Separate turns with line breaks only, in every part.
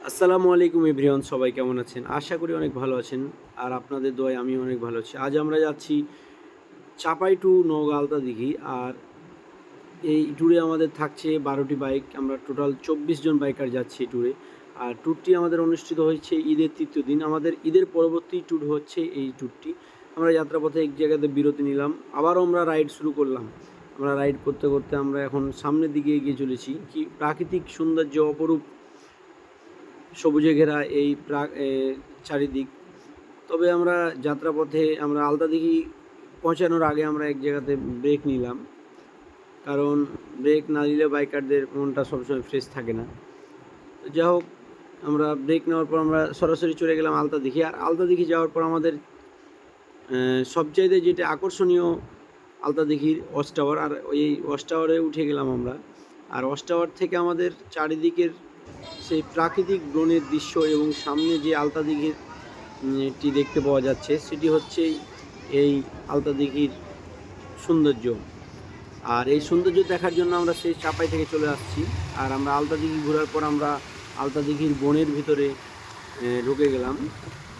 আসসালামু আলাইকুম এভরিওয়ান, সবাই কেমন আছেন? আশা করি অনেক ভালো আছেন। আর আপনাদের দোয়ায় আমি অনেক ভালো আছি। আজ আমরা যাচ্ছি চাপাই টু নওগাঁ আলতাদিঘি। আর এই ট্যুরে আমাদের থাকছে 12টি বাইক। আমরা টোটাল 24 জন বাইকার যাচ্ছি এই ট্যুরে। আর ট্যুরটি আমাদের অনুষ্ঠিত হয়েছে ঈদের ৩য় দিন। আমাদের ঈদের পরবর্তী ট্যুর হচ্ছে এই ট্যুরটি। আমরা যাত্রাপথে এক জায়গাতে বিরতি নিলাম, আবারও আমরা রাইড শুরু করলাম। আমরা রাইড করতে করতে আমরা এখন সামনের দিকে এগিয়ে চলেছি। কি প্রাকৃতিক সৌন্দর্য, অপরূপ সবুজে ঘেরা এই চারিদিক। তবে আমরা যাত্রাপথে আমরা আলতাদিঘি পৌঁছানোর আগে আমরা এক জায়গাতে ব্রেক নিলাম, কারণ ব্রেক না নিলে বাইকারদের মনটা সবসময় ফ্রেশ থাকে না। যাই হোক, আমরা ব্রেক নেওয়ার পর আমরা সরাসরি চলে গেলাম আলতাদিঘি। আর আলতাদিঘি যাওয়ার পর আমাদের সবচাইতে যেটা আকর্ষণীয় আলতাদিঘির ওয়াচ টাওয়ার। আর ওই ওয়াচ টাওয়ারে উঠে গেলাম আমরা। আর ওয়াচ টাওয়ার থেকে আমাদের চারিদিকের সেই প্রাকৃতিক বনের দৃশ্য এবং সামনে যে আলতাদিঘির টি দেখতে পাওয়া যাচ্ছে, সেটি হচ্ছে এই আলতাদিঘির সৌন্দর্য। আর এই সৌন্দর্য দেখার জন্য আমরা সেই চাপাই থেকে চলে আসছি। আর আমরা আলতাদিঘি ঘোরার পর আমরা আলতাদিঘির বনের ভিতরে ঢুকে গেলাম।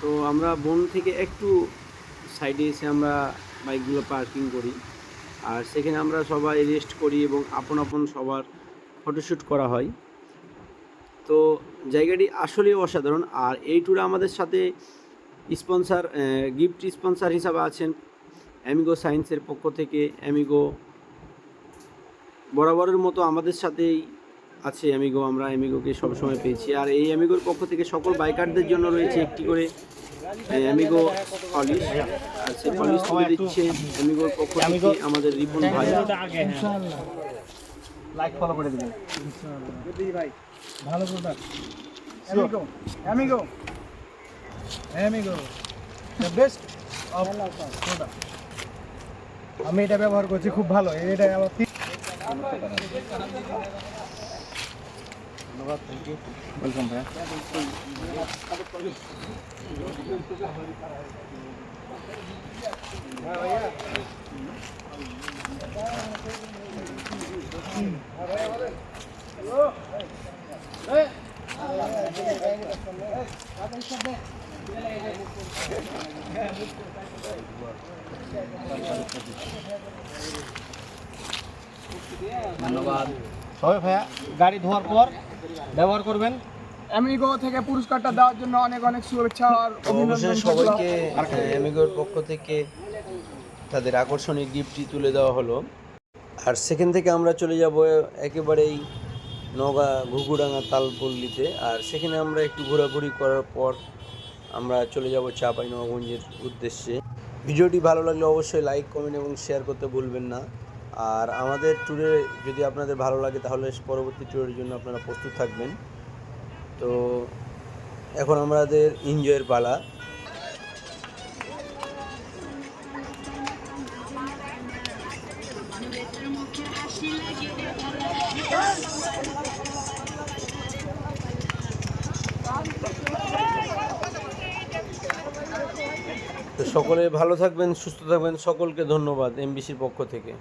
তো আমরা বন থেকে একটু সাইডে এসে আমরা বাইকগুলো পার্কিং করি। আর সেখানে আমরা সবাই রেস্ট করি এবং আপন আপন সবার ফটোশ্যুট করা হয়। তো জায়গাটি আসলেই অসাধারণ। আর এই ট্যুরে আমাদের সাথে স্পন্সার, গিফট স্পন্সার হিসাবে আছেন অ্যামিগো সায়েন্সের পক্ষ থেকে। অ্যামিগো বরাবরের মতো আমাদের সাথেই আছে অ্যামিগো। আমরা অ্যামিগোকে সবসময় পেয়েছি। আর এই অ্যামিগোর পক্ষ থেকে সকল বাইকারদের জন্য রয়েছে একটি করে অ্যামিগো পলিশ। আর সেই পলিশ তুলে দিচ্ছে অ্যামিগোর পক্ষ থেকে আমাদের রিপন ভাই।
লাইক ফলো করে দিবেন ভাই। ভালো product Amigo Amigo Amigo the best of product. আমি এটা ব্যবহার করছি, খুব ভালো। এটা আমার ধন্যবাদ, থ্যাংক ইউ, ওয়েলকাম ভাইয়া।
ধন্যবাদ
সবাই ভাইয়া গাড়ি ধোয়ার পর ব্যবহার করবেন। অ্যামিগো থেকে পুরস্কারটা দেওয়ার জন্য অনেক অনেক শুভেচ্ছা আর অভিনন্দন
সবাইকে। অ্যামিগোর পক্ষ থেকে তাদের আকর্ষণীয় গিফটটি তুলে দেওয়া হলো। আর সেখান থেকে আমরা চলে যাব একেবারেই নওগাঁ ঘুঘুডাঙ্গা তালপল্লিতে। আর সেখানে আমরা একটু ঘোরাঘুরি করার পর আমরা চলে যাব চাঁপাইনবাবগঞ্জের উদ্দেশ্যে। ভিডিওটি ভালো লাগলে অবশ্যই লাইক, কমেন্ট এবং শেয়ার করতে ভুলবেন না। আর আমাদের ট্যুরে যদি আপনাদের ভালো লাগে তাহলে পরবর্তী ট্যুরের জন্য আপনারা প্রস্তুত থাকবেন। তো এখন আমাদের এনজয়ের পালা। তো সকলে ভালো থাকবেন, সুস্থ থাকবেন। সকলকে ধন্যবাদ এমবিসির পক্ষ থেকে।